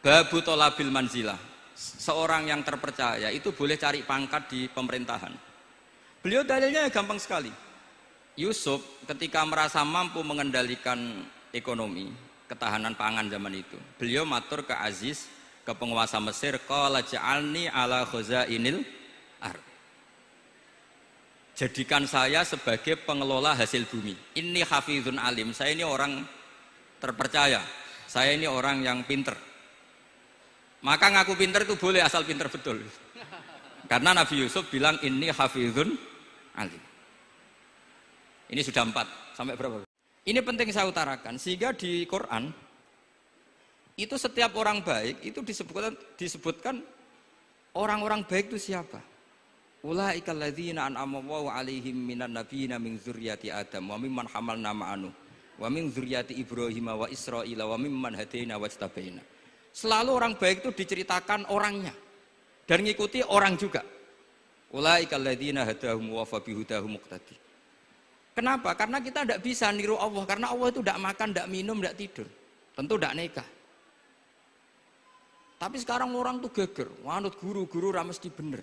babu tolabil manzilah. Seorang yang terpercaya itu boleh cari pangkat di pemerintahan. Beliau dalilnya gampang sekali. Yusuf ketika merasa mampu mengendalikan ekonomi, ketahanan pangan zaman itu, beliau matur ke Aziz, ke penguasa Mesir, qala ja'alni ala khazainil ard. Jadikan saya sebagai pengelola hasil bumi. Ini hafizun alim, saya ini orang terpercaya, saya ini orang yang pinter. Maka ngaku pinter itu boleh asal pinter betul. Karena Nabi Yusuf bilang ini hafizun alim. Ini sudah 4, sampai berapa? Ini penting saya utarakan, sehingga di Quran itu setiap orang baik itu disebutkan orang-orang baik itu siapa? Ulaikal ladzina an'ama Allahu 'alaihim minan nabiyyin min dzurriyyati Adam wa mimman hamalna ma'anu wa min dzurriyyati Ibrahim wa Israila wa mimman hadaina wajtabaina. Selalu orang baik itu diceritakan orangnya dan ngikuti orang juga. Ulaikal ladzina hadahum wa fa bihudahum muqtadi. Kenapa? Karena kita tidak bisa niru Allah, karena Allah itu tidak makan, tidak minum, tidak tidur, tentu tidak nikah. Tapi sekarang orang tuh geger, wanut guru-guru mesti bener.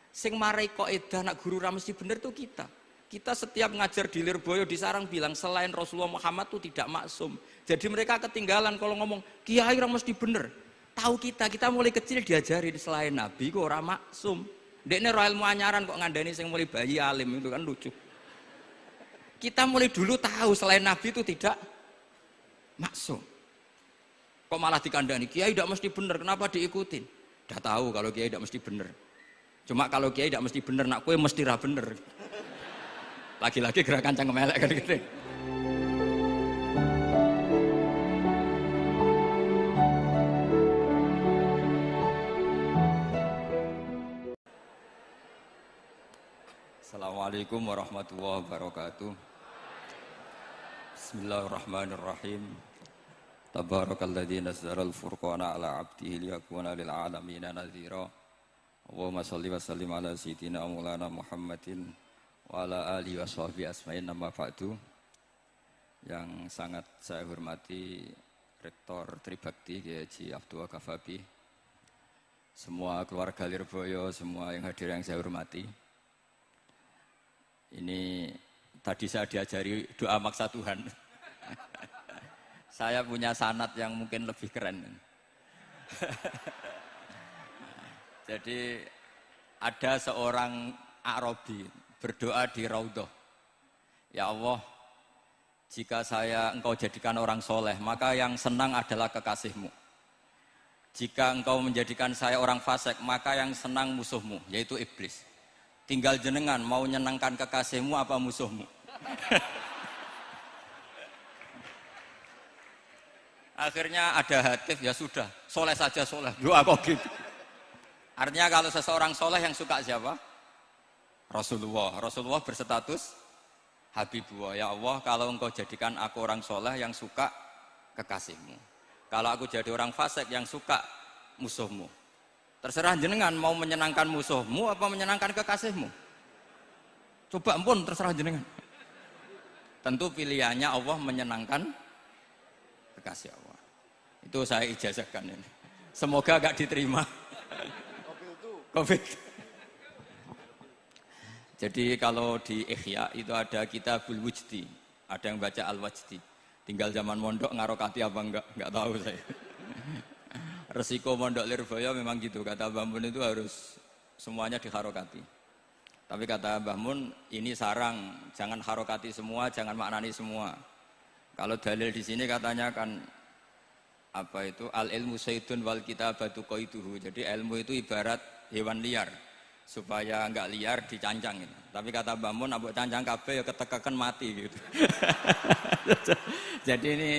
Sing marai kaidah nak guru mesti bener tuh kita. Kita setiap ngajar di Lirboyo di Sarang bilang selain Rasulullah Muhammad tuh tidak maksum. Jadi mereka ketinggalan kalau ngomong kiai mesti bener. Tahu kita mulai kecil diajarin selain Nabi kok ora maksum. Dekne ro ilmu anyaran kok ngandani sing mulai bayi alim itu kan lucu. Kita mulai dulu tahu selain Nabi itu tidak maksum. Kok malah dikandani kiai tidak mesti bener, kenapa diikutin? Udah tahu kalau kiai tidak mesti bener. Cuma kalau kiai tidak mesti bener, nak kue mesti ra bener. Lagi-lagi gerakan cangkem elek kan gitu. Assalamualaikum warahmatullahi wabarakatuh. Bismillahirrahmanirrahim. Tabarakalladzi nazzala al-furqana ala 'abdihi liyakuna lil 'alamin nadhira. Allahumma shalli wa sallim ala sayyidina Maulana Muhammadin wa ala alihi wa sahbihi asma'in amma ba'du. Yang sangat saya hormati Rektor Tribakti Kiai Haji Abdul Kafabi, semua keluarga Lirboyo, semua yang hadir yang saya hormati. Ini tadi saya diajari doa maksa Tuhan. Saya punya sanad yang mungkin lebih keren. Jadi ada seorang Arabi berdoa di Raudhah. Ya Allah, jika engkau jadikan orang soleh, maka yang senang adalah kekasihmu. Jika engkau menjadikan saya orang fasik, maka yang senang musuhmu, yaitu iblis. Tinggal jenengan mau menyenangkan kekasihmu apa musuhmu. Akhirnya ada hatif, ya sudah, soleh saja soleh, doa kok gitu. Artinya kalau seseorang soleh yang suka siapa? Rasulullah. Rasulullah berstatus Habibullah. Ya Allah, kalau engkau jadikan aku orang soleh yang suka kekasihmu. Kalau aku jadi orang fasik yang suka musuhmu. Terserah jenengan mau menyenangkan musuhmu apa menyenangkan kekasihmu. Coba ampun, terserah jenengan. Tentu pilihannya Allah menyenangkan kekasih Allah. Itu saya ijazahkan ini. Semoga agak diterima. Covid. Jadi kalau di Ihya itu ada Kitabul Wujdi, ada yang baca Al-Wajdi. Tinggal zaman mondok ngarokati apa enggak tahu saya. Resiko mondok Lirboyo memang gitu, kata Mbah Mun itu harus semuanya diharokati. Tapi kata Mbah Mun ini sarang, jangan harokati semua, jangan maknani semua. Kalau dalil di sini katanya kan apa itu al ilmu sayyidun wal kitabatu qaiduhu. Jadi ilmu itu ibarat hewan liar, supaya enggak liar dicancang gitu. Tapi kata Mbah Mun ambek cancang kabeh ya ketekekan mati gitu. Jadi ini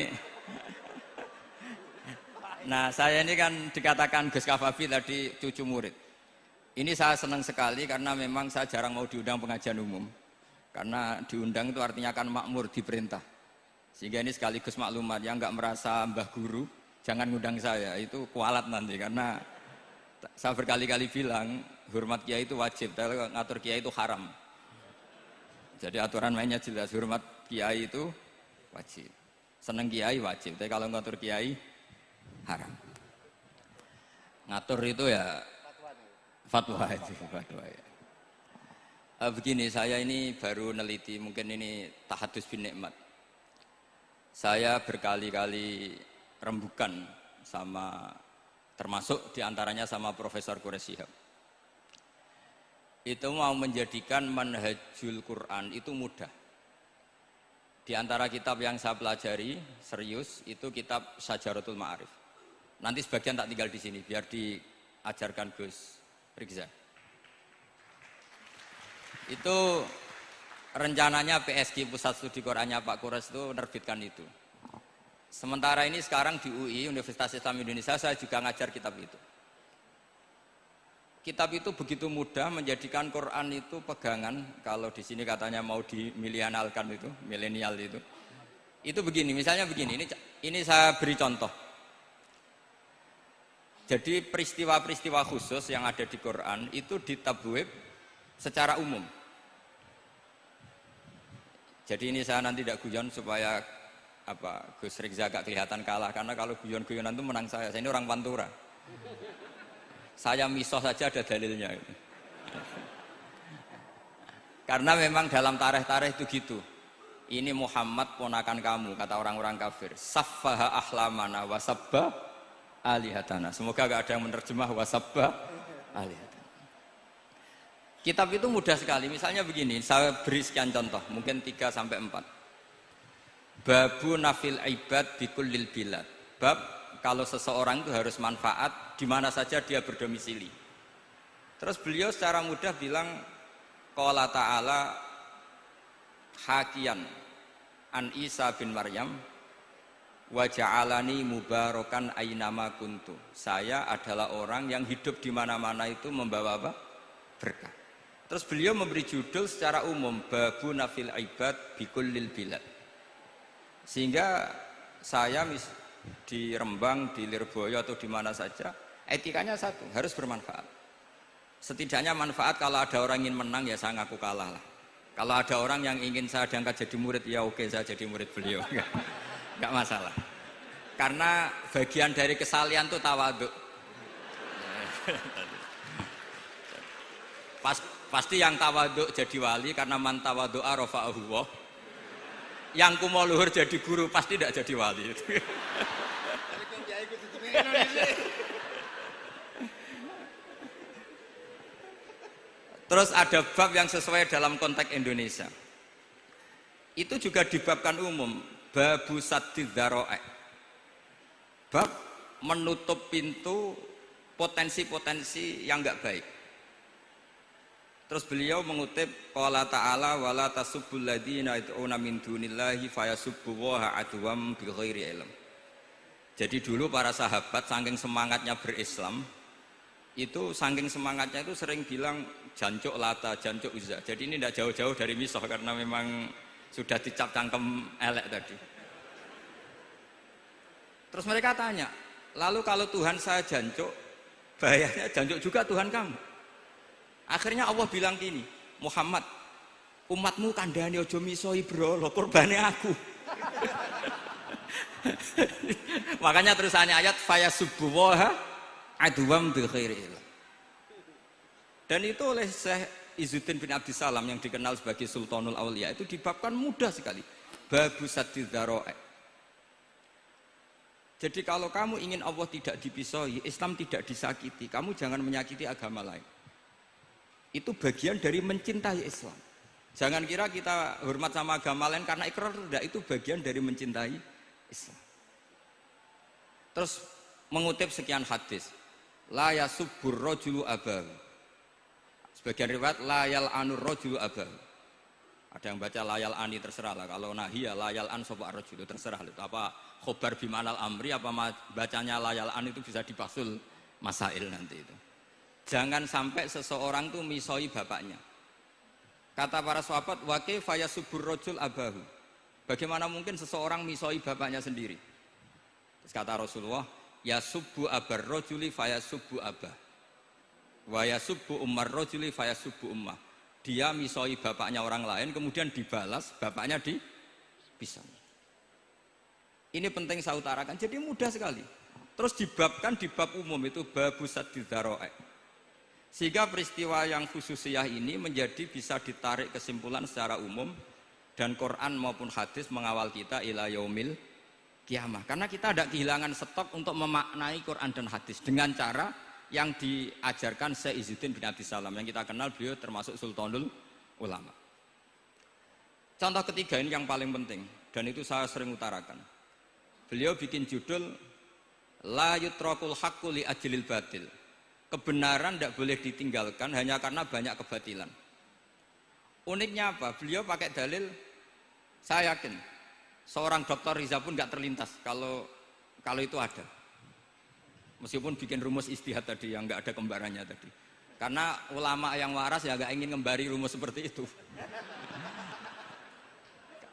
nah saya ini kan dikatakan Gus Kafabi tadi cucu murid. Ini saya senang sekali karena memang saya jarang mau diundang pengajian umum. Karena diundang itu artinya kan makmur, diperintah. Sehingga ini sekaligus maklumat, yang nggak merasa mbah guru jangan ngundang saya, itu kualat nanti. Karena saya berkali-kali bilang hormat kiai itu wajib, tapi ngatur kiai itu haram. Jadi aturan mainnya jelas, hormat kiai itu wajib, seneng kiai wajib, tapi kalau ngatur kiai haram. Ngatur itu ya fatwa itu, fatwa ya. Begini, saya ini baru neliti, mungkin ini tahadus bin nikmat. Saya berkali-kali rembukan sama, termasuk diantaranya sama Profesor Quraish Shihab. Itu mau menjadikan manhajul Quran itu mudah. Di antara kitab yang saya pelajari serius itu kitab Syajaratul Ma'arif. Nanti sebagian tak tinggal di sini biar diajarkan Gus Rizza. Itu rencananya PSG Pusat Studi Qurannya Pak Quraish itu menerbitkan itu. Sementara ini sekarang di UI Universitas Islam Indonesia saya juga ngajar kitab itu. Kitab itu begitu mudah menjadikan Quran itu pegangan. Kalau di sini katanya mau dimilenialkan itu, milenial itu. Itu begini, misalnya begini. Ini saya beri contoh. Jadi peristiwa-peristiwa khusus yang ada di Quran itu ditabwib secara umum. Jadi ini saya nanti tidak guyon supaya Gus Rizza agak kelihatan kalah, karena kalau guyon-guyonan itu menang saya. Saya ini orang Pantura. Saya misoh saja ada dalilnya. Karena memang dalam tarikh-tarikh itu gitu. Ini Muhammad ponakan kamu, kata orang-orang kafir. Saffaha ahlamana wasabba alihatana. Semoga gak ada yang menerjemah wasabba alihatana. Kitab itu mudah sekali. Misalnya begini, saya beri sekian contoh, mungkin 3 sampai 4. Babu nafil ibad bikullil bilad. Bab kalau seseorang itu harus manfaat di mana saja dia berdomisili. Terus beliau secara mudah bilang qala ta'ala hakian an Isa bin Maryam wa ja'alani mubarakan ainama kuntu. Saya adalah orang yang hidup di mana-mana itu membawa apa? Berkah. Terus beliau memberi judul secara umum babu nafil ibad bikullil bilad. Sehingga saya di Rembang, di Lirboyo atau di mana saja, etikanya satu, harus bermanfaat. Setidaknya manfaat kalau ada orang ingin menang ya saya ngaku kalah lah. Kalau ada orang yang ingin saya diangkat jadi murid ya oke, saya jadi murid beliau. Enggak masalah. Karena bagian dari kesalian itu tawaduk. Pasti yang tawaduk jadi wali karena man tawadu'a rafa'ahu Allah. Yang kumo luhur jadi guru pasti tidak jadi wali. Terus ada bab yang sesuai dalam konteks Indonesia. Itu juga dibabkan umum, babu saddid dzara'i. Bab menutup pintu potensi-potensi yang enggak baik. Terus beliau mengutip qala ta'ala wala tasubbul ladzina yad'una min dunillahi fayasubbullaha adwam bighairi ilm. Jadi dulu para sahabat saking semangatnya berislam, itu saking semangatnya itu sering bilang jancuk Lata, jancuk Uzza. Jadi ini tidak jauh-jauh dari misoh karena memang sudah dicap cangkem elek tadi. Terus mereka tanya, lalu kalau Tuhan saya jancuk, bahayanya jancuk juga Tuhan kamu. Akhirnya Allah bilang gini, Muhammad, umatmu kandhane aja misoi brolo, kurbane aku. Makanya terusannya ayat fayasubbuha adwam bil khairi. Dan itu oleh Syekh Izzuddin bin Abdissalam yang dikenal sebagai Sultanul Aulia itu dibabkan mudah sekali. Babu saddid dzara'i. Jadi kalau kamu ingin Allah tidak dipisoi, Islam tidak disakiti, kamu jangan menyakiti agama lain. Itu bagian dari mencintai Islam. Jangan kira kita hormat sama agama lain karena ikrar, tidak, itu bagian dari mencintai Islam. Terus mengutip sekian hadis, la yasubbur rajulu abahu. Sebagian riwayat la yal'anur rajulu abahu. Ada yang baca la yal'ani, terserah lah. Kalau nahiya la yal'an sapa rajulu, terserah itu apa khobar bimanal amri apa bacanya la yal'an itu bisa dipasul masail nanti itu. Jangan sampai seseorang tuh misoi bapaknya. Kata para sahabat, wa kaifa yasubbur rajul abahu. Bagaimana mungkin seseorang misoi bapaknya sendiri? Terus kata Rasulullah, yasubbu abar rajuli fayasubbu abah. Wa yasubbu ummar rajuli fayasubbu ummah. Dia misoi bapaknya orang lain kemudian dibalas, bapaknya dipisah. Ini penting saya utarakan. Jadi mudah sekali. Terus dibabkan di bab umum itu babu saddid dzara'i. Sehingga peristiwa yang khususiyah ini menjadi bisa ditarik kesimpulan secara umum dan Quran maupun hadis mengawal kita ila yaumil kiamah. Karena kita tidak kehilangan stok untuk memaknai Quran dan hadis dengan cara yang diajarkan Syekh Izzuddin bin Abdissalam yang kita kenal, beliau termasuk Sultanul Ulama. Contoh ketiga ini yang paling penting dan itu saya sering utarakan. Beliau bikin judul La yutrakul haqqu li ajlil batil. Kebenaran tidak boleh ditinggalkan hanya karena banyak kebatilan. Uniknya apa? Beliau pakai dalil, saya yakin seorang dokter Riza pun nggak terlintas kalau itu ada. Meskipun bikin rumus istihad tadi yang nggak ada kembarannya tadi. Karena ulama yang waras ya nggak ingin ngembari rumus seperti itu.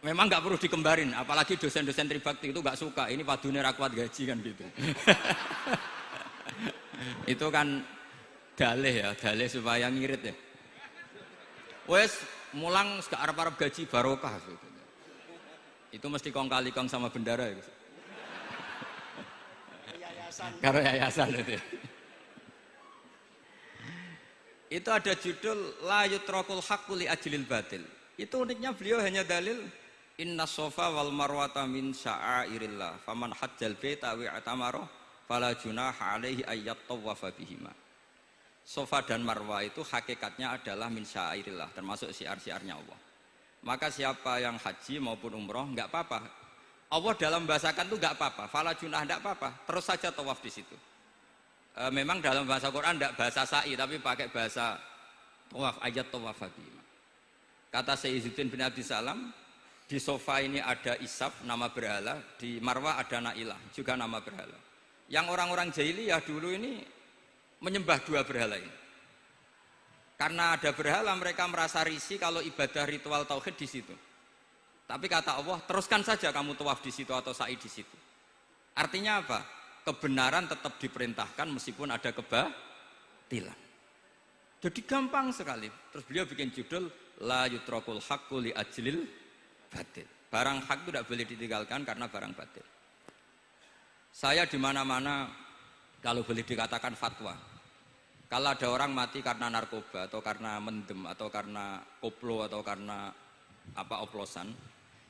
Memang nggak perlu dikembarin, apalagi dosen-dosen tribakti itu nggak suka. Ini padune ra kuat gaji kan gitu. Itu kan dalih supaya ngirit ya. Wes mulang gak arep-arep gaji barokah gitu. Itu mesti kong kali kong sama bendara itu. Karo yayasan itu. Itu ada judul La yutrakul haqqu li ajlil batil. Itu uniknya beliau hanya dalil Inna sofa wal marwata min sya'airillah faman hajjal baita wa i'tamara fala junaha alaihi ayyat tawafa bihima. Sofa dan marwah itu hakikatnya adalah min sya'airillah, termasuk syiar-syiarnya Allah. Maka siapa yang haji maupun umroh enggak apa-apa. Allah dalam bahasakan itu enggak apa-apa, fala junah enggak apa-apa, terus saja tawaf di situ. Memang dalam bahasa Quran enggak bahasa sa'i tapi pakai bahasa tawaf, ayat tawafa bihima. Kata Syekh Izzuddin bin Abdissalam, di sofa ini ada Isaf, nama berhala, di Marwah ada Nailah, juga nama berhala. Yang orang-orang jahiliyah dulu ini menyembah dua berhala ini. Karena ada berhala mereka merasa risih kalau ibadah ritual tauhid di situ. Tapi kata Allah, teruskan saja kamu tawaf di situ atau sa'i di situ. Artinya apa? Kebenaran tetap diperintahkan meskipun ada kebatilan. Jadi gampang sekali. Terus beliau bikin judul La yutrakul haqqu li ajlil batil. Barang hak itu tidak boleh ditinggalkan karena barang batil. Saya di mana-mana kalau boleh dikatakan fatwa. Kalau ada orang mati karena narkoba atau karena mendem atau karena koplo atau karena oplosan,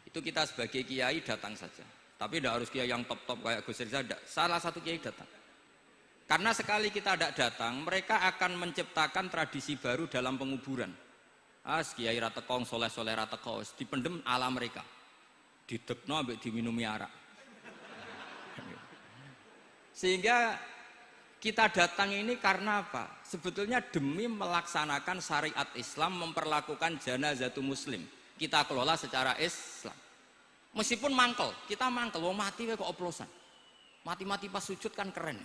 itu kita sebagai kiai datang saja. Tapi tidak harus kiai yang top-top kayak Gus Rizal, salah satu kiai datang. Karena sekali kita tidak datang, mereka akan menciptakan tradisi baru dalam penguburan. Kiai ratekong, soleh-soleh ratekong, dipendem ala mereka, didekno ambek diminumi arak. Sehingga kita datang ini karena apa? Sebetulnya demi melaksanakan syariat Islam, memperlakukan janazatu muslim. Kita kelola secara Islam. Meskipun mangkel, kita mangkel, wong mati kok oplosan. Mati-mati pas sujud kan keren.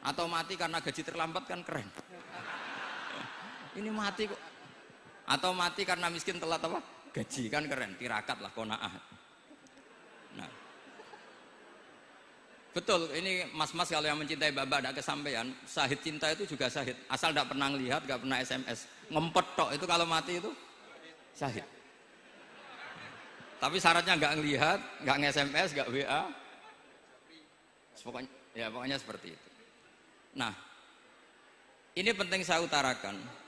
Atau mati karena gaji terlambat kan keren. Ini mati kok. Atau mati karena miskin telat apa? Gaji kan keren, tirakat lah, konaah. Nah, betul, ini mas-mas kalau yang mencintai mbak-mbak tidak kesampaian, syahid cinta itu juga syahid. Asal tidak pernah lihat, tidak pernah SMS. Ngempet tok itu kalau mati itu syahid. Tapi syaratnya nggak ngelihat, nggak nge-SMS, nggak WA. Pokoknya seperti itu. Nah, ini penting saya utarakan.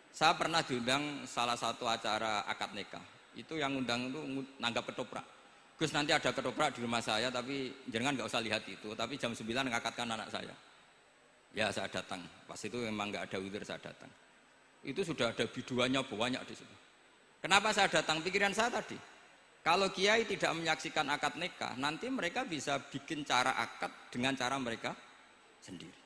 Saya pernah diundang salah satu acara akad nikah. Itu yang undang itu nanggap ketoprak. Gus, nanti ada ketoprak di rumah saya, tapi jangan nggak usah lihat itu. Tapi jam 9 ngakatkan anak saya. Ya saya datang. Pas itu memang nggak ada udzur, saya datang. Itu sudah ada biduannya banyak di situ. Kenapa saya datang? Pikiran saya tadi. Kalau kiai tidak menyaksikan akad nikah, nanti mereka bisa bikin cara akad dengan cara mereka sendiri.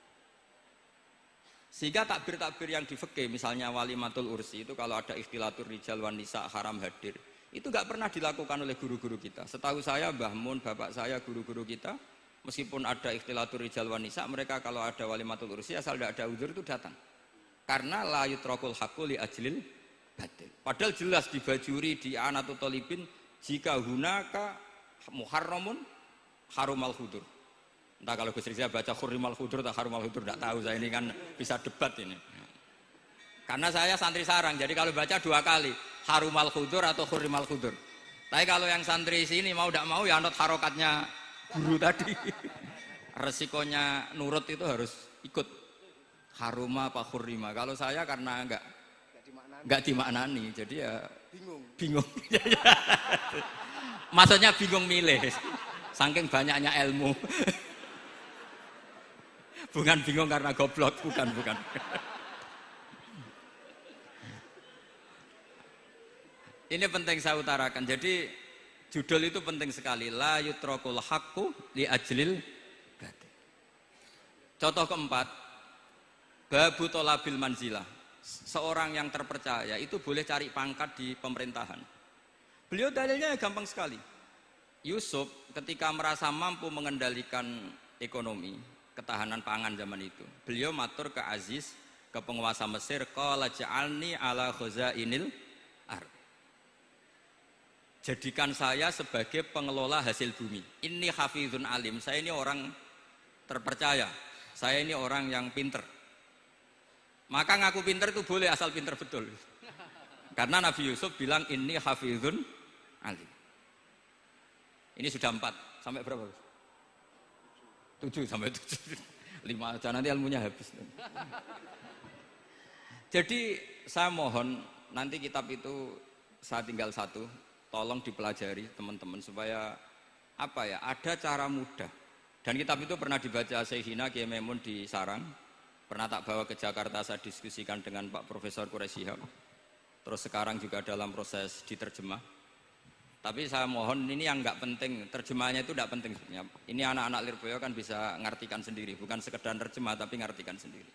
Sehingga takbir-takbir yang di fikih, misalnya walimatul ursi itu kalau ada ikhtilatur rijal wan nisa haram hadir, itu nggak pernah dilakukan oleh guru-guru kita. Setahu saya Mbah Mun, bapak saya, guru-guru kita, meskipun ada ikhtilatur rijal wan nisa, mereka kalau ada walimatul ursi asal tidak ada udzur itu datang. Karena la yutrakul haqqu li ajlil batil. Padahal jelas di Bajuri, di Anatut Thalibin, jika hunaka muharramun harumal hudur. Entah kalau Gus Rizal baca hurrimal hudur atau harumal hudur, tidak tahu, saya ini kan bisa debat ini. Karena saya santri sarang, jadi kalau baca dua kali, harumal hudur atau hurrimal hudur. Tapi kalau yang santri sini mau tidak mau ya anut harokatnya guru tadi. resikonya nurut itu harus ikut haruma apa khurrima. Kalau saya karena enggak dimaknani, jadi ya bingung. Maksudnya bingung milih, saking banyaknya ilmu. Bukan bingung karena goblok, bukan. Ini penting saya utarakan. Jadi judul itu penting sekali. La yutrakul haqqu li ajlil batil. Contoh keempat, babu tolabil manzilah. Seorang yang terpercaya itu boleh cari pangkat di pemerintahan. Beliau dalilnya gampang sekali. Yusuf ketika merasa mampu mengendalikan ekonomi, ketahanan pangan zaman itu, beliau matur ke Aziz, ke penguasa Mesir, qala ja'alni ala khazainil ardh. Jadikan saya sebagai pengelola hasil bumi. Ini hafizun alim. Saya ini orang terpercaya. Saya ini orang yang pinter. Maka ngaku pinter itu boleh asal pinter betul. Karena Nabi Yusuf bilang ini hafizun alim. Ini sudah 4. Sampai berapa? 7 sampai 7. 5 aja nanti ilmunya habis. Jadi saya mohon nanti kitab itu saya tinggal 1. Tolong dipelajari teman-teman supaya ada cara mudah. Dan kitab itu pernah dibaca Syekhina Kiai Maimun di Sarang, pernah tak bawa ke Jakarta, saya diskusikan dengan Pak Profesor Quraisy Shihab. Terus sekarang juga dalam proses diterjemah. Tapi saya mohon ini yang nggak penting, terjemahnya itu nggak penting sebenarnya. Ini anak-anak Lirboyo kan bisa ngartikan sendiri, bukan sekedar terjemah tapi ngartikan sendiri.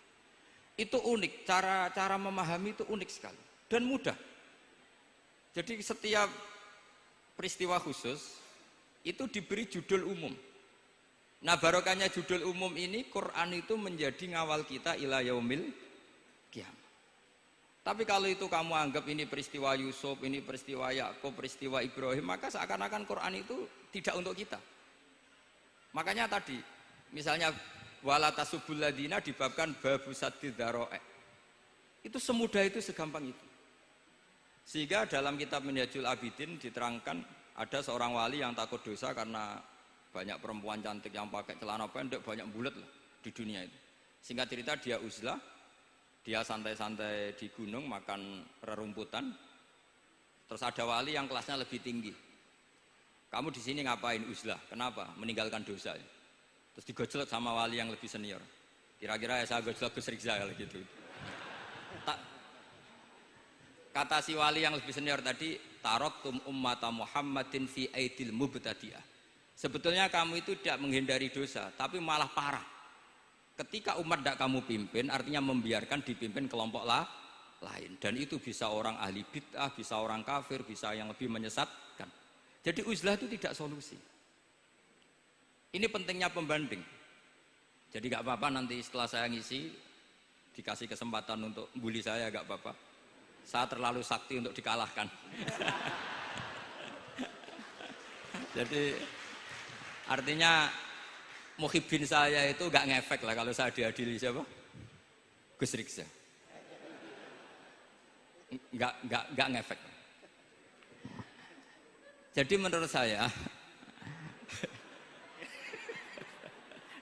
Itu unik, cara memahami itu unik sekali dan mudah. Jadi setiap peristiwa khusus itu diberi judul umum. Nah barokahnya judul umum ini Quran itu menjadi ngawal kita ila yaumil qiyamah. Tapi kalau itu kamu anggap ini peristiwa Yusuf, ini peristiwa Yakub, peristiwa Ibrahim, maka seakan-akan Quran itu tidak untuk kita. Makanya tadi misalnya wala tasubul ladina dibabkan babu saddid dzara'i. Itu semudah itu, segampang itu. Sehingga dalam kitab Minhajul Abidin diterangkan ada seorang wali yang takut dosa karena banyak perempuan cantik yang pakai celana pendek, banyak bulat lah di dunia itu. Singkat cerita dia uzlah, dia santai-santai di gunung makan rerumputan. Terus ada wali yang kelasnya lebih tinggi. Kamu di sini ngapain uzlah? Kenapa? Meninggalkan dosa. Terus digojlok sama wali yang lebih senior. Kira-kira ya saya gojlok Gus Rizal gitu. Kata si wali yang lebih senior tadi, taraktum ummata Muhammadin fi aidil mubtadi'ah. Sebetulnya kamu itu tidak menghindari dosa, tapi malah parah. Ketika umat tidak kamu pimpin, artinya membiarkan dipimpin kelompok lain. Dan itu bisa orang ahli bid'ah, bisa orang kafir, bisa yang lebih menyesatkan. Jadi uzlah itu tidak solusi. Ini pentingnya pembanding. Jadi gak apa-apa nanti setelah saya ngisi, dikasih kesempatan untuk bully saya, gak apa-apa. Saya terlalu sakti untuk dikalahkan. Jadi artinya muhibin saya itu gak ngefek lah kalau saya diadili siapa? Gus Riksa. Gak ngefek. Jadi menurut saya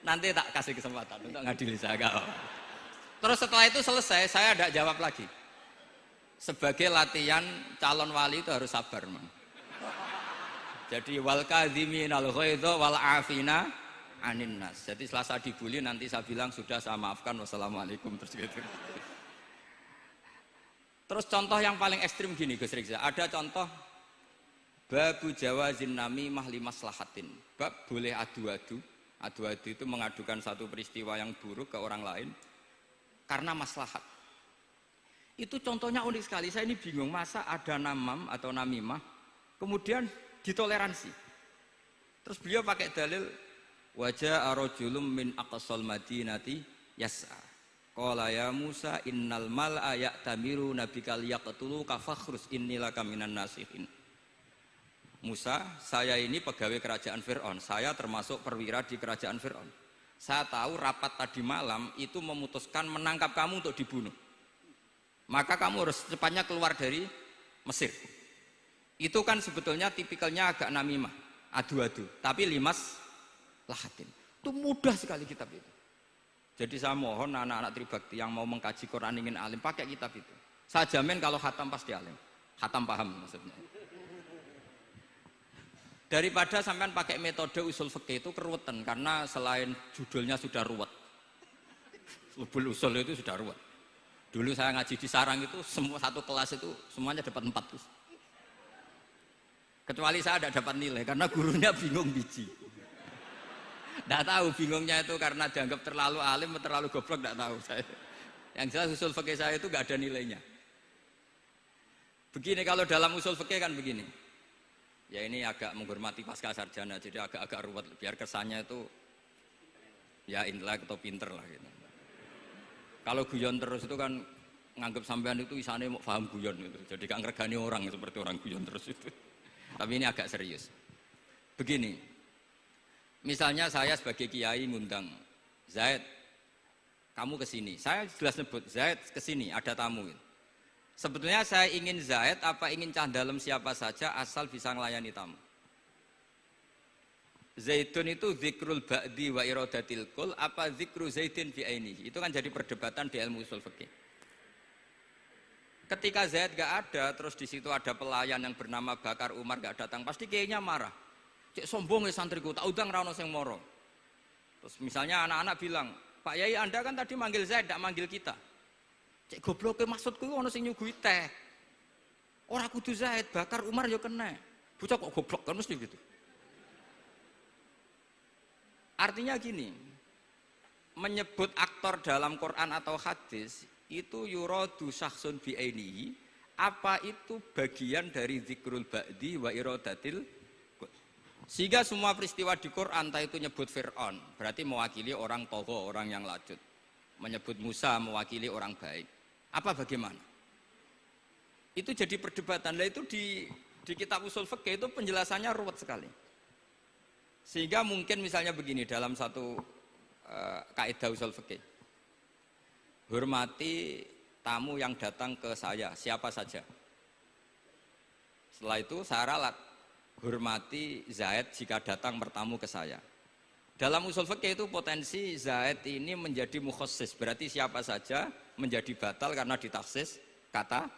nanti tak kasih kesempatan untuk ngadili saya. Terus setelah itu selesai, saya tidak jawab lagi. Sebagai latihan calon wali itu harus sabar, man. Jadi wal kadhiminal ghaidha wal afina anin nas. Jadi setelah saya dibully nanti saya bilang sudah saya maafkan, wassalamualaikum, terus gitu. Terus contoh yang paling ekstrim gini Gus Rizal, ada contoh babu jawazin namimah limaslahatin. Bab boleh adu-adu. Adu-adu itu mengadukan satu peristiwa yang buruk ke orang lain karena maslahat. Itu contohnya unik sekali. Saya ini bingung, masa ada namam atau namimah kemudian ditoleransi. Terus beliau pakai dalil wajah arojulum min aqsal madinati yas'a. Qala ya Musa innal mal'a ya'tamiru nabikal yaqtulu kafakhrus innilaka minan nasihin. Musa, saya ini pegawai kerajaan Fir'aun. Saya termasuk perwira di kerajaan Fir'aun. Saya tahu rapat tadi malam itu memutuskan menangkap kamu untuk dibunuh. Maka kamu harus secepatnya keluar dari Mesir. Itu kan sebetulnya tipikalnya agak namimah, adu-adu, tapi limas lahatin. Itu mudah sekali kitab itu. Jadi saya mohon anak-anak Tribakti yang mau mengkaji Quran ingin alim pakai kitab itu. Saya jamin kalau khatam pasti alim. Khatam paham maksudnya. Daripada sampean pakai metode usul fikih itu keruwetan karena selain judulnya sudah ruwet. Lubul usul itu sudah ruwet. Dulu saya ngaji di Sarang itu semua satu kelas itu semuanya dapat 4 terus. Kecuali saya tidak dapat nilai karena gurunya bingung biji. Tidak tahu bingungnya itu karena dianggap terlalu alim atau terlalu goblok, tidak tahu saya. Yang jelas usul fikih saya itu nggak ada nilainya. Begini kalau dalam usul fikih kan begini. Ya ini agak menghormati pasca sarjana jadi agak-agak ruwet biar kesannya itu ya intelek atau pinter lah gitu. Kalau guyon terus itu kan nganggap sampean itu isane mau paham guyon gitu. Jadi gak ngergani orang seperti orang guyon terus itu. Tapi ini agak serius. Begini. Misalnya saya sebagai kiai ngundang Zaid, kamu ke sini. Saya jelas sebut Zaid ke sini, ada tamu. Sebetulnya saya ingin Zaid apa ingin cah dalam siapa saja asal bisa melayani tamu. Zaidun itu zikrul ba'di wa iradatil kul apa zikru Zaidin bi ainihi. Itu kan jadi perdebatan di ilmu usul fikih. Ketika Zaid gak ada, terus di situ ada pelayan yang bernama Bakar Umar gak datang, pasti kayaknya marah. Cek sombong ya santriku, tak udang ra ono sing moro. Terus misalnya anak-anak bilang, Pak Yai Anda kan tadi manggil Zaid, tidak manggil kita. Cek goblok maksudku ono sing nyuguhi teh. Ora kudu Zaid, Bakar Umar ya kena. Bocah kok goblok kan mesti gitu. Artinya gini, menyebut aktor dalam Quran atau hadis itu yuradu syakhsun bi'ainihi, apa itu bagian dari zikrul ba'di wa iradatil. Sehingga semua peristiwa di Quran, entah itu nyebut Fir'aun, berarti mewakili orang togo, orang yang lanjut. Menyebut Musa mewakili orang baik. Apa bagaimana? Itu jadi perdebatan. Nah itu di kitab usul fikih itu penjelasannya ruwet sekali. Sehingga mungkin misalnya begini dalam satu kaidah usul fikih. Hormati tamu yang datang ke saya, siapa saja. Setelah itu saya ralat. Hormati Zaid jika datang bertamu ke saya. Dalam usul fikih itu potensi Zaid ini menjadi mukhassis, berarti siapa saja menjadi batal karena ditaksis kata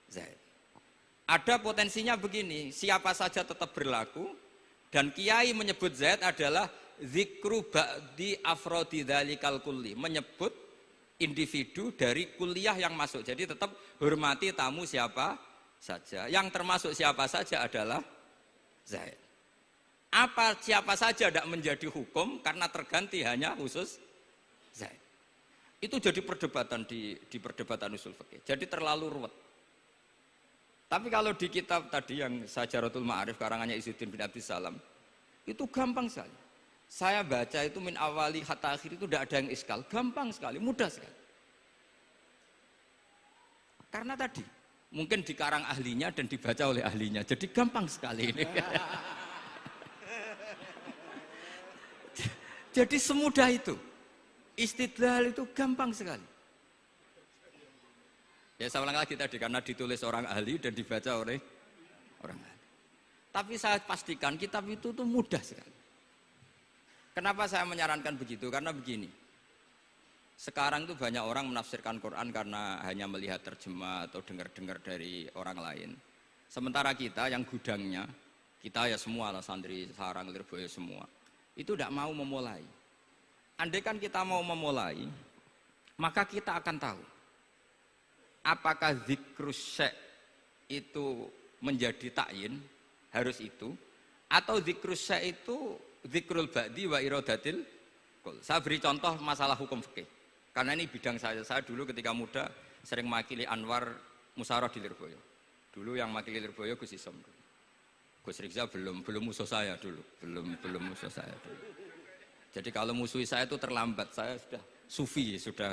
Zaid. Ada potensinya begini, siapa saja tetap berlaku. Dan kiai menyebut Zaid adalah zikru ba'di afrodi dzalikal kulli, menyebut individu dari kuliah yang masuk. Jadi tetap hormati tamu siapa saja. Yang termasuk siapa saja adalah Zaid. Apa siapa saja tidak menjadi hukum karena terganti hanya khusus Zaid. Itu jadi perdebatan di perdebatan usul fikih. Jadi terlalu ruwet. Tapi kalau di kitab tadi yang Syajaratul Ma'arif karangannya Izzuddin bin Abdissalam itu gampang sekali. Saya baca itu min awali hatta akhir itu tidak ada yang iskal, gampang sekali, mudah sekali. Karena tadi mungkin dikarang ahlinya dan dibaca oleh ahlinya, jadi gampang sekali ini. Jadi semudah itu. Istidlal itu gampang sekali. Ya saya ulang lagi tadi karena ditulis orang ahli dan dibaca oleh orang ahli. Tapi saya pastikan kitab itu tuh mudah sekali. Kenapa saya menyarankan begitu? Karena begini. Sekarang tuh banyak orang menafsirkan Quran karena hanya melihat terjemah atau dengar-dengar dari orang lain. Sementara kita yang gudangnya, kita ya semua lah santri Sarang Lirboyo semua, itu tidak mau memulai. Andai kan kita mau memulai, maka kita akan tahu apakah zikrus syek itu menjadi takyin, harus itu, atau zikrus syek itu zikrul ba'di wa iradatil kul. Saya beri contoh masalah hukum fikih. Karena ini bidang saya. Saya dulu ketika muda sering mewakili Anwar Musyawarah di Lirboyo. Dulu yang mewakili Lirboyo Gus Isom. Gus Rizal belum musuh saya dulu, belum musuh saya dulu. Jadi kalau musuh saya itu terlambat, saya sudah sufi, sudah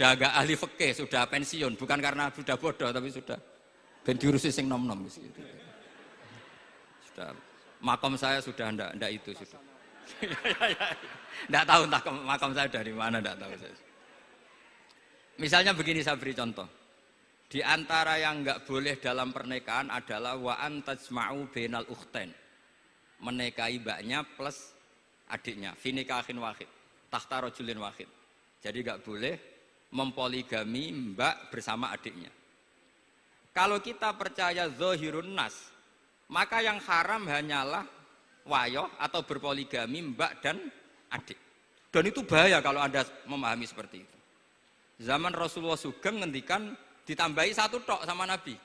agak ahli fikih, sudah pensiun, bukan karena sudah bodoh tapi sudah ben diurusi sing nom-nom gitu. Sudah makam saya sudah ndak itu sudah. Ndak tahu entah makam saya dari mana, ndak tahu saya. Misalnya begini saya beri contoh. Di antara yang enggak boleh dalam pernikahan adalah wa an tajma'u bainal ukhtain. Menikahi mbaknya plus adiknya. Fi nikahin wahid, tahta rajulin wahid. Jadi nggak boleh mempoligami mbak bersama adiknya. Kalau kita percaya zahirun nas, maka yang haram hanyalah wayoh atau berpoligami mbak dan adik. Dan itu bahaya kalau Anda memahami seperti itu. Zaman Rasulullah Sugeng ngendikan ditambahi satu tok sama Nabi.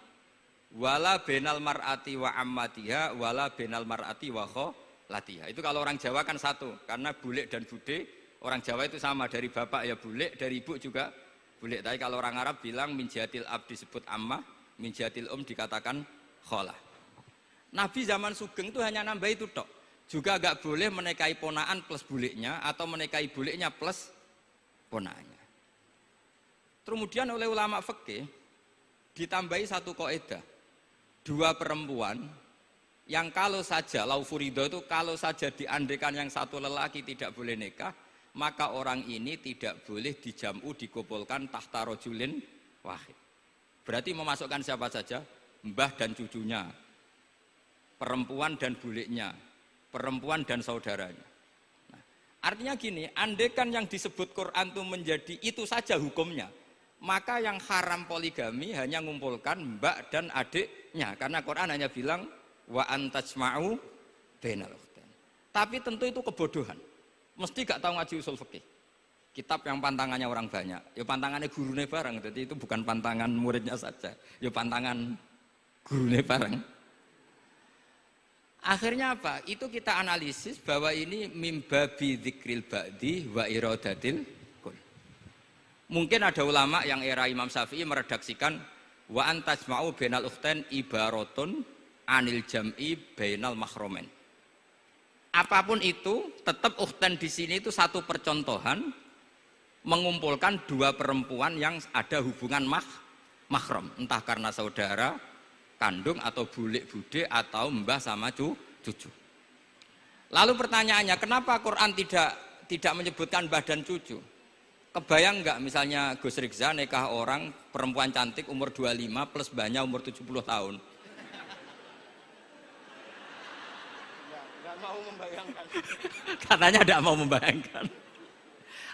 Wala benal mar'ati wa ammatiha wala benal mar'ati wa kholatiha. Itu kalau orang Jawa kan satu, karena bule dan bude, orang Jawa itu sama, dari bapak ya bule, dari ibu juga bule. Tapi kalau orang Arab bilang min jihatil ab disebut ammah, min jihatil dikatakan kholah. Nabi zaman Sugeng itu hanya nambah itu tok. Juga agak boleh menikahi ponaan plus buleknya atau menikahi buleknya plus ponaannya. Kemudian oleh ulama fikih ditambahi satu kaidah. Dua perempuan yang kalau saja laufurido itu kalau saja diandekan yang satu lelaki tidak boleh nikah, maka orang ini tidak boleh dijamu dikumpulkan tahta rajulin wahid. Berarti memasukkan siapa saja? Mbah dan cucunya, perempuan dan buleknya, perempuan dan saudaranya. Nah, artinya gini, andekan yang disebut Quran itu menjadi itu saja hukumnya, maka yang haram poligami hanya mengumpulkan mbak dan adiknya, karena Quran hanya bilang wa antajma'u bainal ukhtain. Tapi tentu itu kebodohan. Mesti gak tahu ngaji usul fikih. Kitab yang pantangannya orang banyak, ya pantangannya gurune bareng, jadi itu bukan pantangan muridnya saja, ya pantangan gurune bareng. Akhirnya apa? Itu kita analisis bahwa ini mimbabi dzikril ba'di wa iradatil kul. Mungkin ada ulama yang era Imam Syafi'i meredaksikan wa antajma'u bainal ukhtain ibaratun anil jam'i bainal mahromen. Apapun itu, tetap ukhtain di sini itu satu percontohan mengumpulkan dua perempuan yang ada hubungan mahram, entah karena saudara kandung atau bulik bude atau mbah sama cucu. Lalu pertanyaannya, kenapa Quran tidak menyebutkan mbah dan cucu? Kebayang nggak misalnya Gus Rikza nikah orang perempuan cantik umur 25 plus mbahnya umur 70 tahun? Nggak mau membayangkan. Katanya tidak mau membayangkan.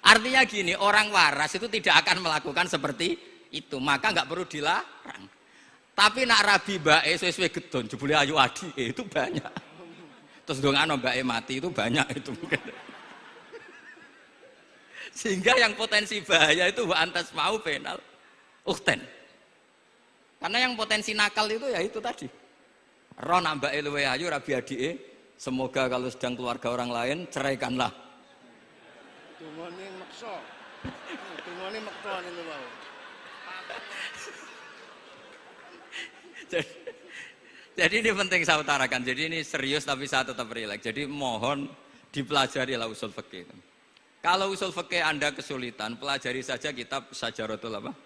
Artinya gini, orang waras itu tidak akan melakukan seperti itu, maka nggak perlu dilarang. Tapi nak rabi bae sesuai gedon, jebule ayu adi itu banyak. Terus dongano bae mati itu banyak itu. Sehingga yang potensi bahaya itu wa antas mau penal ukhten. Karena yang potensi nakal itu ya itu tadi. Roh nak bae luwe ayu rabi adike, semoga kalau sedang keluarga orang lain ceraikanlah. Dungane meksa. Dungane meksa niku wae. Jadi ini penting saya utarakan. Jadi ini serius tapi saya tetap rileks. Jadi mohon dipelajari lah usul fikih. Kalau usul fikih Anda kesulitan, pelajari saja kitab Syajaratul apa?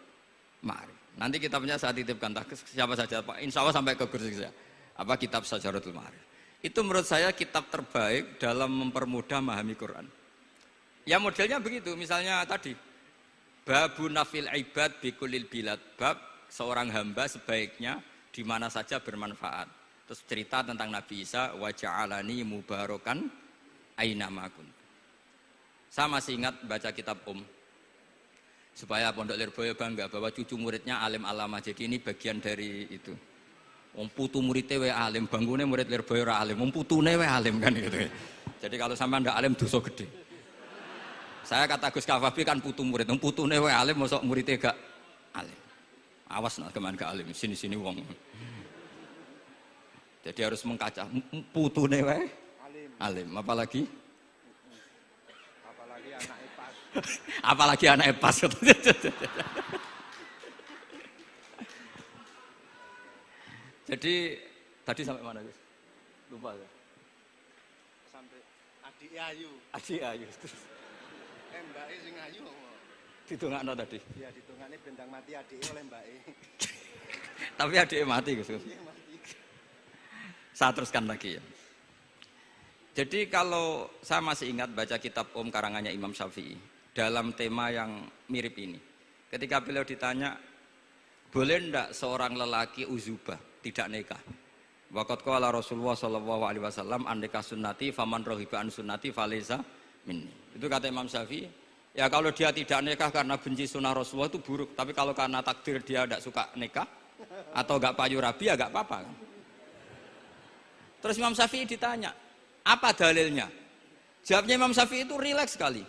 Ma'arif. Nanti kitabnya saya titipkan siapa saja Pak. Insya Allah sampai ke kursi saya. Apa kitab Syajaratul Ma'arif. Itu menurut saya kitab terbaik dalam mempermudah memahami Quran. Ya modelnya begitu. Misalnya tadi babu nafil ibad bikulil bilad, bab seorang hamba sebaiknya di mana saja bermanfaat. Terus cerita tentang Nabi Isa, wa ja'alani mubarakan aina ma kuntu. Saya masih ingat baca kitab supaya Pondok Lirboyo bangga bahwa cucu muridnya alim alama. Jadi ini bagian dari itu. Wong putu muridnya we alim, bangunnya murid Lirboyo ora alim, wong putune we alim kan gitu. Jadi kalau sampai ndak alim dosa gede. Saya kata Gus Kafabi kan putu murid, wong putune we alim mosok muridnya gak alim. Awas nak keman gak alim, sini-sini wong. Jadi harus mengkaca putune wae alim, apalagi Anak epas. apalagi anak epas. Jadi tadi sampai mana Gus? Lupa ya. Sampai adik ayu. Adik ayu. Mbake sing ayu. Ditungakno tadi. Ya ditungane bendang mati adike oleh mbake. Tapi adiknya mati Gus. Saya teruskan lagi ya. Jadi kalau saya masih ingat baca kitab karangannya Imam Syafi'i dalam tema yang mirip ini. Ketika beliau ditanya, boleh ndak seorang lelaki uzubah tidak nikah? Waqat qala Rasulullah sallallahu alaihi wasallam andika sunnati faman rohiba an sunnati falaysa minni. Itu kata Imam Syafi'i. Ya kalau dia tidak nikah karena benci sunnah Rasulullah itu buruk. Tapi kalau karena takdir dia tidak suka nikah atau enggak payu rabi ya enggak apa-apa. Terus Imam Syafi'i ditanya, apa dalilnya? Jawabnya Imam Syafi'i itu rileks sekali.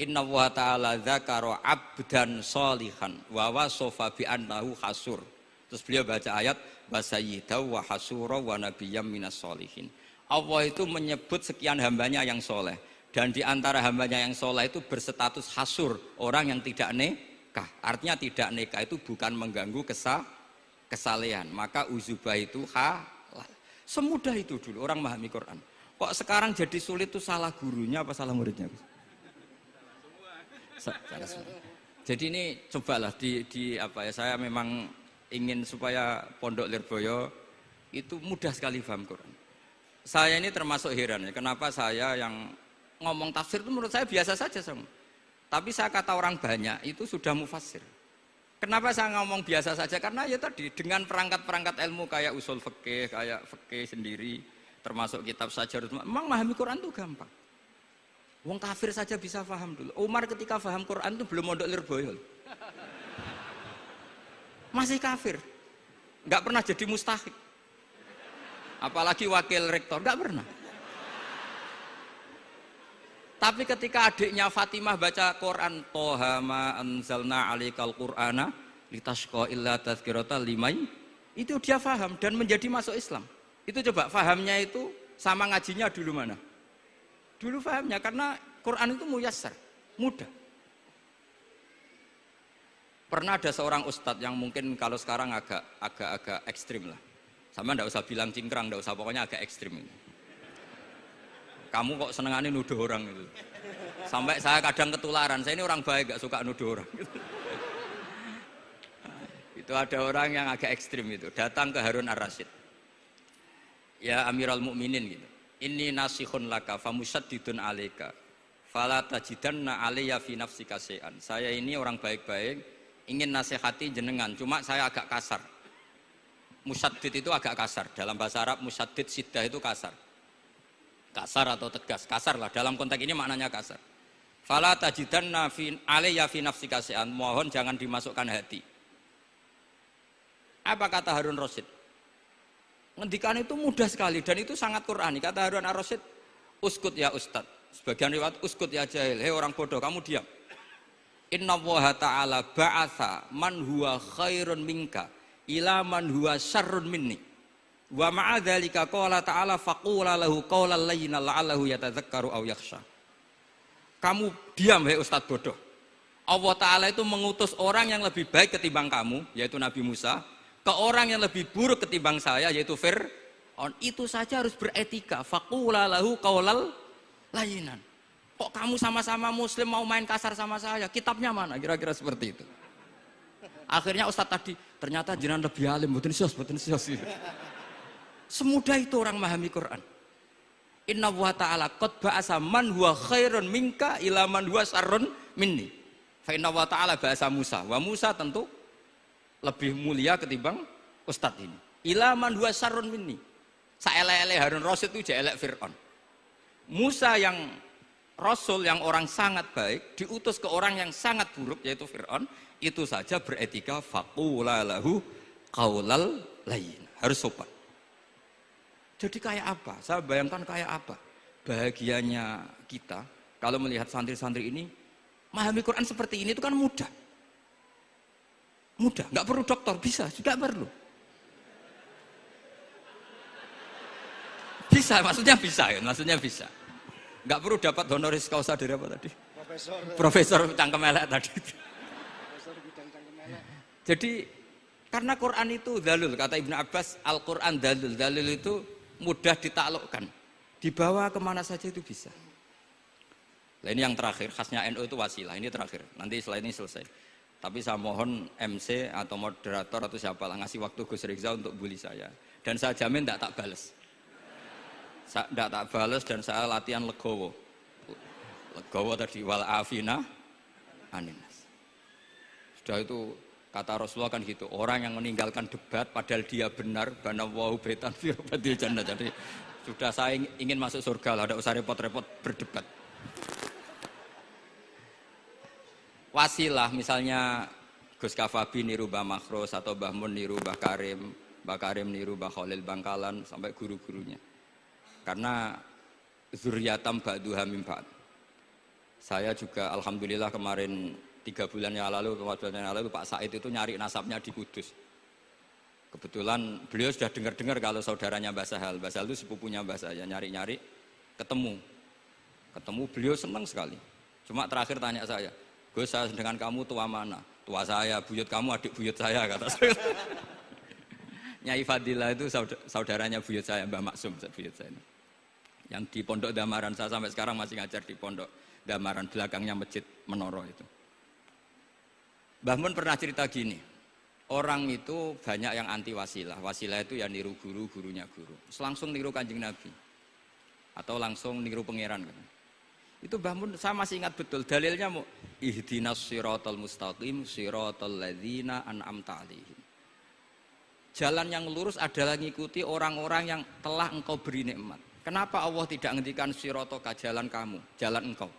Inna wa ta'ala dzakara abdan sholihan wa wasofa bi annahu hasur. Terus beliau baca ayat wasayyidaw wa hasura wa nabiyyam minas sholihin. Allah itu menyebut sekian hambanya yang soleh. Dan di antara hambanya yang soleh itu berstatus hasur, orang yang tidak nikah. Artinya tidak nikah itu bukan mengganggu kesalehan. Maka uzubah itu halal. Semudah itu dulu orang memahami Quran. Kok sekarang jadi sulit tuh salah gurunya apa salah muridnya? Jadi ini cobalah di apa ya, saya memang ingin supaya Pondok Lirboyo itu mudah sekali paham Quran. Saya ini termasuk heran ya, kenapa saya yang ngomong tafsir itu menurut saya biasa saja sama. Tapi saya kata orang banyak itu sudah mufassir. Kenapa saya ngomong biasa saja? Karena ya tadi dengan perangkat-perangkat ilmu kayak usul fikih, kayak fikih sendiri, termasuk kitab Sajarut, memang memahami Quran itu gampang. Wong kafir saja bisa paham dulu. Umar ketika paham Quran itu belum mondok Lirboyo. Masih kafir. Enggak pernah jadi mustahik. Apalagi wakil rektor, enggak pernah. Tapi ketika adiknya Fatimah baca Quran, Toha ma anzalna alaikal Qur'ana litashqa illa tazkirata liman, itu dia paham dan menjadi masuk Islam. Itu coba fahamnya itu sama ngajinya dulu mana? Dulu fahamnya karena Quran itu muyassar, mudah. Pernah ada seorang ustadz yang mungkin kalau sekarang agak ekstrim lah. Sama ndak usah bilang cingkrang, ndak usah, pokoknya agak ekstrim ini. Kamu kok senengannya nuduh orang itu. Sampai saya kadang ketularan, saya ini orang baik gak suka nuduh orang. Itu ada orang yang agak ekstrim itu, datang ke Harun Ar-Rasyid. Ya Amirul Mukminin gitu. Inni nasihun laka famusaddidun alaika fala tajidanna alayya fi nafsika syai'an. Saya ini orang baik-baik, ingin nasihati jenengan, cuma saya agak kasar. Musaddid itu agak kasar. Dalam bahasa Arab musaddid siddah itu kasar. Kasar atau tegas, kasar lah. Dalam konteks ini maknanya kasar. Fala tajidanna fi alayya fi nafsika syai'an. Mohon jangan dimasukkan hati. Apa kata Harun Rasyid? Ngendikan itu mudah sekali dan itu sangat Qur'ani. Kata Harun Ar-Rasyid, uskut ya ustad. Sebagian riwayat uskut ya jahil. Hei orang bodoh, kamu diam. Inna Allaha ta'ala ba'atha man huwa khairun minka ila man huwa syarrun minni. Wa ma'adzalika qala ta'ala faqula lahu qawlan layyinan la'allahu yatadzakkaru aw yakhsha. Kamu diam hei ustad bodoh. Allah Ta'ala itu mengutus orang yang lebih baik ketimbang kamu, yaitu Nabi Musa, ke orang yang lebih buruk ketimbang saya, yaitu Fir'aun. Itu saja harus beretika. Faqula lahu qawlan layyinan. Kok kamu sama-sama muslim mau main kasar sama saya? Kitabnya mana? Kira-kira seperti itu. Akhirnya Ustadz tadi, ternyata jenengan lebih alim, mboten sios. Semudah itu orang memahami Quran. Inna wa ta'ala qad ba'asa man huwa khairun minka ila man huwa syarrun minni. Fa inna wa ta'ala ba'asa Musa. Wa Musa tentu lebih mulia ketimbang Ustadz ini. Ila man huwa syarrun minni. Saelek-elek Harun Rasyid itu jelek Fir'aun. Musa yang Rasul yang orang sangat baik diutus ke orang yang sangat buruk yaitu Fir'aun, itu saja beretika faqula lahu qaulal layyin. Harus sopan. Jadi kayak apa? Saya bayangkan kayak apa bahagianya kita kalau melihat santri-santri ini memahami Quran seperti ini. Itu kan mudah. Mudah, nggak perlu dokter, bisa, juga perlu. Bisa, maksudnya bisa ya, maksudnya bisa. Nggak perlu dapat honoris causa dari apa tadi? Profesor cangkem elek tadi. Profesor bidang cangkem elek. Jadi karena Quran itu dalil, kata Ibnu Abbas, Al-Quran dalil. Dalil itu mudah ditaklukkan. Dibawa kemana saja itu bisa. Nah ini yang terakhir, khasnya NU itu wasilah. Ini terakhir, nanti setelah ini selesai. Tapi saya mohon MC atau moderator atau siapalah ngasih waktu Gus Rizal untuk bully saya. Dan saya jamin tidak tak balas. Tidak tak balas dan saya latihan legowo. Legowo tadi wal afina aninas. Sudah itu Kata Rasulullah kan gitu, orang yang meninggalkan debat padahal dia benar, banallahu baitan fi rabbil jannah. Jadi sudah saya ingin masuk surga lah, tidak usah repot-repot berdebat. Wasilah misalnya Gus Kafabi niru Mbah Makhrus atau Mbah Mun niru Mbah Karim niru Mbah Khalil Bangkalan sampai guru-gurunya. Karena zuriyatam ba'duha min ba'd. Saya juga alhamdulillah kemarin 3 bulan yang lalu, 4 bulan yang lalu Pak Said itu nyari nasabnya di Kudus. Kebetulan beliau sudah dengar-dengar kalau saudaranya Mbah Sahal. Mbah Sahal itu sepupunya Mbah saya, nyari-nyari ketemu. Ketemu beliau senang sekali. Cuma terakhir tanya saya, Gus saya dengan kamu tua mana? Tua saya, buyut kamu adik buyut saya kata saya. Nyai Fadilah itu saudaranya buyut saya, Mbah Maksum buyut saya. Yang di Pondok Damaran, saya sampai sekarang masih ngajar di Pondok Damaran, belakangnya Masjid Menoro itu. Mbah Mun pernah cerita gini, orang itu banyak yang anti wasilah. Wasilah itu ya niru guru, gurunya guru. Langsung niru Kanjeng Nabi. Atau langsung niru pangeran. Itu Mbah Mun, saya masih ingat betul. Dalilnya mau ihdinas siratal mustaqim siratal ladzina an'amta 'alaihim. Jalan yang lurus adalah ngikuti orang-orang yang telah engkau beri nikmat. Kenapa Allah tidak ngendikan siratoka jalan kamu, jalan engkau?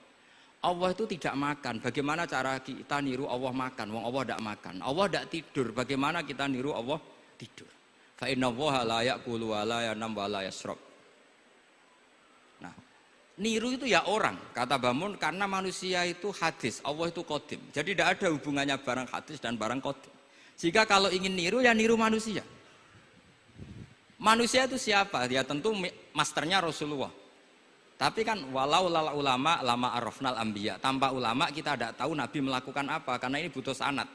Allah itu tidak makan. Bagaimana cara kita niru Allah makan? Wong Allah tidak makan. Allah tidak tidur. Bagaimana kita niru Allah tidur? Fa innallaha la ya'kulu wa la yanam wa la yashrab. Nah, niru itu ya orang, kata Mbah Mun, karena manusia itu hadis, Allah itu qadim. Jadi tidak ada hubungannya barang hadis dan barang qadim. Jika kalau ingin niru ya niru manusia. Manusia itu siapa? Ya tentu masternya Rasulullah. Tapi kan walau lala ulama lama arafnal anbiya. Tanpa ulama kita tidak tahu Nabi melakukan apa karena ini butuh sanad.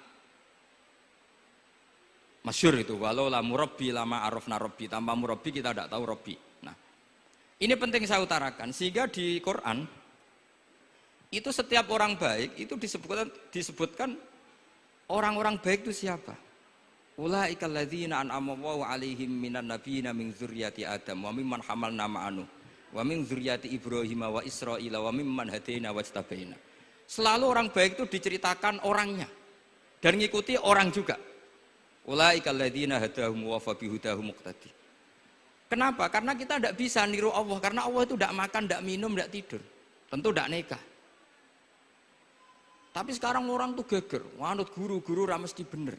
Masyhur itu walau la murabbi lama arafna rabbi. Tanpa murabbi kita tidak tahu rabbi. Nah, ini penting saya utarakan sehingga di Quran itu setiap orang baik itu disebutkan orang-orang baik itu siapa? Ulaikal ladzina an'ama Allahu 'alaihim minan nabiyina min dzurriyyati Adam wa mimman hamalna ma'anu wa min dzurriyyati Ibrahim wa Israil wa mimman hadaina wajtabaina. Selalu orang baik itu diceritakan orangnya dan ngikuti orang juga. Ulaikal ladzina hadahum wa fa bihudahum muqtadi. Kenapa? Karena kita tidak bisa niru Allah karena Allah itu tidak makan, tidak minum, tidak tidur. Tentu tidak nikah. Tapi sekarang orang tuh geger, wanut guru-guru ra mesti bener.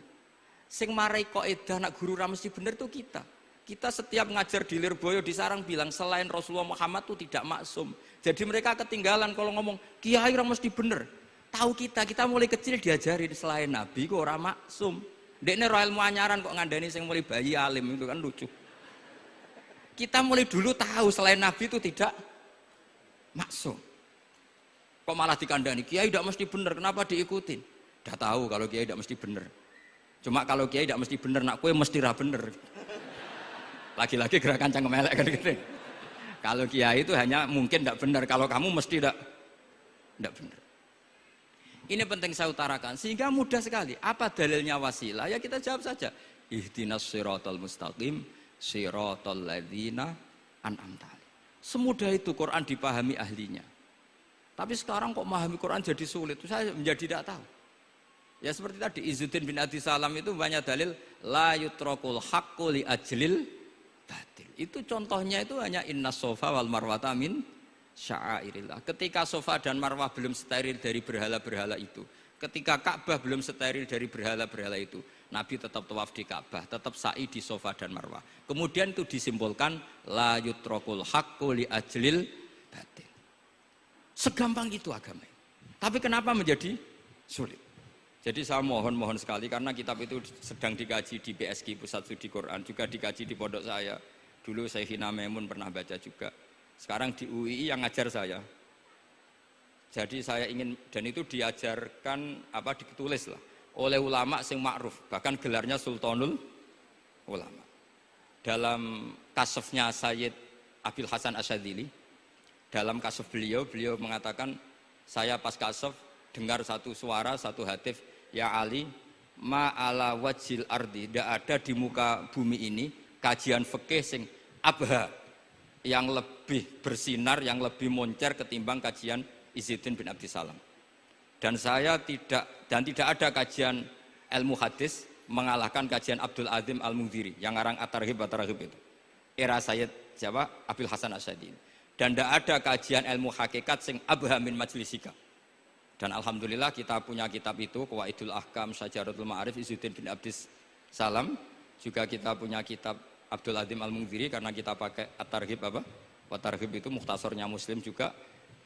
Sing marai kaidah nak guru ra mesti bener itu kita. Kita setiap ngajar di Lirboyo di Sarang bilang selain Rasulullah Muhammad itu tidak maksum. Jadi mereka ketinggalan kalau ngomong kiai ra mesti bener. Tahu kita mulai kecil diajarin selain Nabi kok ora maksum. Dekne ro ilmu anyaran kok ngandani sing mulai bayi alim itu kan lucu. Kita mulai dulu tahu selain Nabi itu tidak maksum. Kok malah dikandani kiai tidak mesti bener, kenapa diikutin? Udah tahu kalau kiai tidak mesti bener. Cuma kalau kiai tidak mesti bener, nak kue mesti ra bener. Lagi-lagi gerakan cangkem elek kan gitu. Kalau kiai itu hanya mungkin tidak bener, kalau kamu mesti tidak bener. Ini penting saya utarakan sehingga mudah sekali. Apa dalilnya wasilah? Ya kita jawab saja. Ihdinas siratal mustaqim siratal ladzina an'amta 'alaihim. Semudah itu Quran dipahami ahlinya. Tapi sekarang kok memahami Quran jadi sulit. Saya menjadi tidak tahu. Ya seperti tadi Izzuddin bin Abi Salam itu banyak dalil la yutrakul haqqu li ajlil batil. Itu contohnya itu hanya innas sofa wal marwata min sya'airillah. Ketika sofa dan marwah belum steril dari berhala-berhala itu, ketika Ka'bah belum steril dari berhala-berhala itu, Nabi tetap tawaf di Ka'bah, tetap sa'i di sofa dan marwah. Kemudian itu disimpulkan la yutrakul haqqu li ajlil batil. Segampang itu agama. Tapi kenapa menjadi sulit? Jadi saya mohon sekali karena kitab itu sedang dikaji di BSG Pusat Studi Quran, juga dikaji di pondok saya. Dulu Syekhina Maimun pernah baca juga. Sekarang di UII yang ngajar saya. Jadi saya ingin, dan itu diajarkan ditulis lah oleh ulama sing ma'ruf, bahkan gelarnya Sultanul Ulama. Dalam kasafnya Sayyid Abil Hasan Asyadzili, dalam kasaf beliau mengatakan, saya pas kasaf dengar satu suara, satu hatif, ya Ali, ma'ala wajil ardi, tidak ada di muka bumi ini kajian fikih sing abha, yang lebih bersinar, yang lebih moncer ketimbang kajian Izzuddin bin Abdissalam. Dan saya tidak ada kajian ilmu hadis mengalahkan kajian Abdul Azim Al-Mundhiri yang ngarang At-Targhib itu. Era Sayyid siapa? Abil Hasan Asyadili. Dan tidak ada kajian ilmu hakikat sing abha min majlisika. Dan alhamdulillah kita punya kitab itu, Qawaidul Ahkam, Syajaratul Ma'arif, Izzuddin bin Abdis Salam. Juga kita punya kitab Abdul Azim Al-Mundhiri karena kita pakai At-Targhib apa? At-Targhib itu mukhtasornya Muslim juga.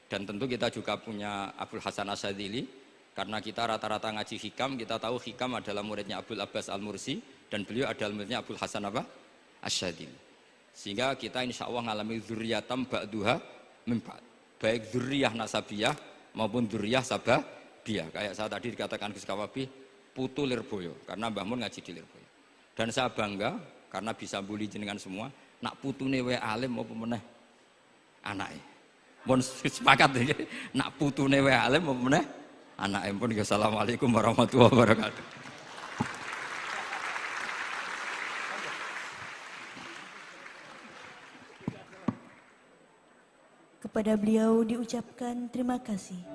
Dan tentu kita juga punya Abul Hasan Asyadili. Karena kita rata-rata ngaji hikam, kita tahu hikam adalah muridnya Abdul Abbas Al-Mursi dan beliau adalah muridnya Abdul Hasan apa? Asyadili. Sehingga kita insya Allah ngalami dzurriyatam ba'duha mimpa. Baik dzurriyah nasabiyah maupun dzurriyah sababiyah. Kayak saya tadi dikatakan Gus Kawabi, putu Lirboyo karena Mbah Mun ngaji di Lirboyo. Dan saya bangga karena bisa bully jenengan semua, nak putune wae alim maupun meneh anake. Mun sepakat iki, nak putune wae alim maupun meneh anak pun. Assalamualaikum warahmatullahi wabarakatuh. Kepada beliau diucapkan terima kasih.